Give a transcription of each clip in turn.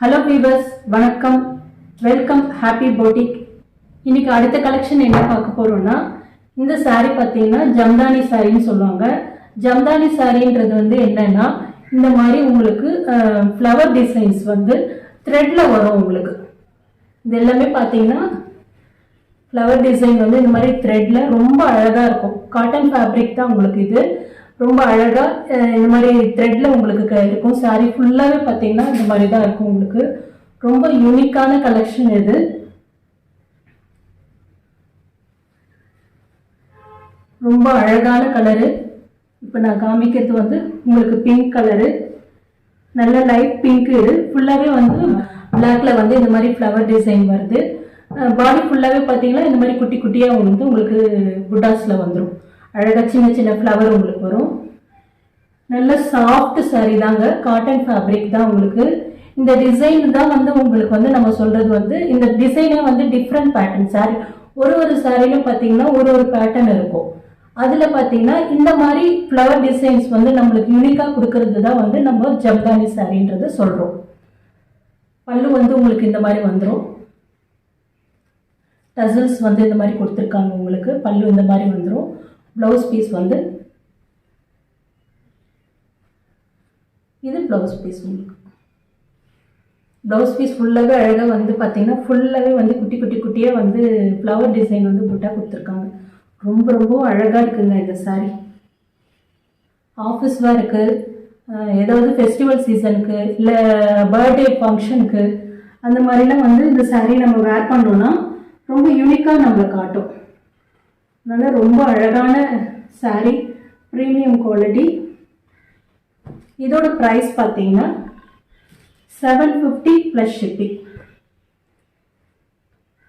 Hello viewers, வணக்கம். Welcome happy போட்டிக். இன்னைக்கு அடுத்த கலெக்ஷன் என்ன பார்க்க போறோம்னா, இந்த சாரீ பார்த்தீங்கன்னா ஜம்தானி சாரின்னு சொல்லுவாங்க. ஜம்தானி சாரின்றது என்னன்னா, இந்த மாதிரி உங்களுக்கு ஃப்ளவர் டிசைன்ஸ் த்ரெட்ல வரும். உங்களுக்கு இது எல்லாமே பார்த்தீங்கன்னா ஃப்ளவர் டிசைன் இந்த மாதிரி த்ரெட்ல ரொம்ப அழகா இருக்கும். காட்டன் ஃபேப்ரிக் தான் உங்களுக்கு இது. ரொம்ப அழகா இந்த மாதிரி த்ரெட்ல உங்களுக்கு இருக்கும். சாரி ஃபுல்லாவே பார்த்தீங்கன்னா இந்த மாதிரி தான் இருக்கும். உங்களுக்கு ரொம்ப யூனிக்கான கலெக்ஷன் இது. ரொம்ப அழகான கலரு. இப்போ நான் காமிக்கிறது உங்களுக்கு பிங்க் கலரு, நல்ல லைட் பிங்க். இது ஃபுல்லாவே பிளாக்ல இந்த மாதிரி ஃப்ளவர் டிசைன் வருது. பாடி ஃபுல்லாவே பார்த்தீங்கன்னா இந்த மாதிரி குட்டி குட்டியா உங்களுக்கு புட்டாஸ்ல வந்துடும். அழகா சின்ன சின்ன ஃப்ளவர் உங்களுக்கு வரும். நல்ல சாஃப்ட் சாரி தாங்க, காட்டன் ஃபேப்ரிக் தான் உங்களுக்கு. இந்த டிசைன் தான் உங்களுக்கு நம்ம சொல்றது இந்த டிசைனே டிஃப்ரெண்ட் பேட்டர்ன். சாரி ஒரு சாரிலும் பார்த்தீங்கன்னா ஒரு பேட்டர்ன் இருக்கும். அதுல பார்த்தீங்கன்னா இந்த மாதிரி ஃப்ளவர் டிசைன்ஸ் நம்மளுக்கு யூனிக்கா கொடுக்கறது தான் நம்ம ஜம்தானி சாரின்றது சொல்றோம். பல்லு உங்களுக்கு இந்த மாதிரி வந்துடும். டசல்ஸ் இந்த மாதிரி கொடுத்துருக்காங்க. உங்களுக்கு பல்லு இந்த மாதிரி வந்துடும். ப்ளவுஸ் பீஸ் இது ப்ளவுஸ் பீஸ். உங்களுக்கு ப்ளவுஸ் பீஸ் ஃபுல்லாகவே அழகாக பார்த்தீங்கன்னா ஃபுல்லாகவே குட்டி குட்டி குட்டியாக ஃப்ளவர் டிசைன் புட்டா கொடுத்துருக்காங்க. ரொம்ப ரொம்ப அழகாக இருக்குங்க இந்த சாரீ. ஆஃபீஸ் வேருக்கு, ஏதாவது ஃபெஸ்டிவல் சீசனுக்கு, இல்லை பர்த்டே ஃபங்க்ஷனுக்கு, அந்த மாதிரிலாம் இந்த சாரீ நம்ம வேர் பண்ணோன்னா ரொம்ப யூனிக்காக நம்மளை காட்டும். அதனால் ரொம்ப அழகான சாரீ, ப்ரீமியம் குவாலிட்டி. இதோட ப்ரைஸ் பார்த்தீங்கன்னா 750 ப்ளஸ் ஷிப்பிங்.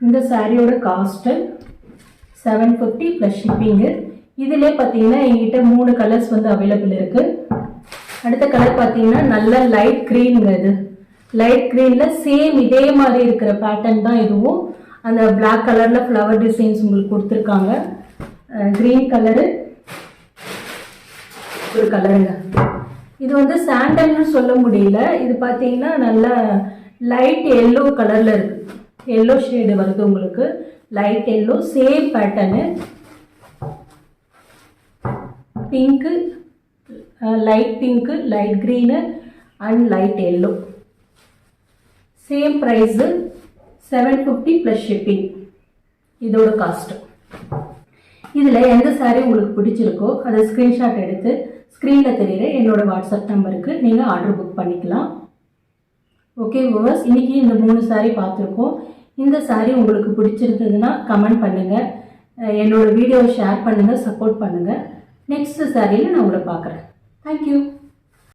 இந்த சாரியோட காஸ்ட்டு 750 ப்ளஸ் ஷிப்பிங்கு. இதிலே பார்த்தீங்கன்னா என்கிட்ட 3 கலர்ஸ் அவைலபிள் இருக்கு. அடுத்த கலர் பார்த்தீங்கன்னா நல்ல லைட் க்ரீனுங்க. இது லைட் க்ரீனில் சேம் இதே மாதிரி இருக்கிற பேட்டர்ன் தான் இதுவும். அந்த பிளாக் கலரில் ஃப்ளவர் டிசைன்ஸ் உங்களுக்கு கொடுத்துருக்காங்க. க்ரீன் கலரு ஒரு கலருங்க. இது சாண்டல்னு சொல்ல முடியல. இது பார்த்தீங்கன்னா நல்ல லைட் எல்லோ கலரில் இருக்கு. எல்லோ ஷேடு வருது உங்களுக்கு. Light yellow, same pattern. Pink, light pink, light green and light yellow. Same price 750 plus shipping. இதோட காஸ்ட்டு. இதில் எந்த சாரீ உங்களுக்கு பிடிச்சிருக்கோ அதை ஸ்க்ரீன்ஷாட் எடுத்து ஸ்க்ரீனில் தெரியுற என்னோட வாட்ஸ்அப் நம்பருக்கு நீங்கள் ஆர்டர் புக் பண்ணிக்கலாம். ஓகே வியூவர்ஸ், இன்றைக்கி இந்த 3 சாரீ பார்த்துருக்கோம். இந்த சாரீ உங்களுக்கு பிடிச்சிருந்ததுன்னா கமெண்ட் பண்ணுங்கள், என்னோடய வீடியோவை ஷேர் பண்ணுங்கள், சப்போர்ட் பண்ணுங்கள். நெக்ஸ்ட் சாரியில் நான் உங்களை பார்க்குறேன். தேங்க்யூ.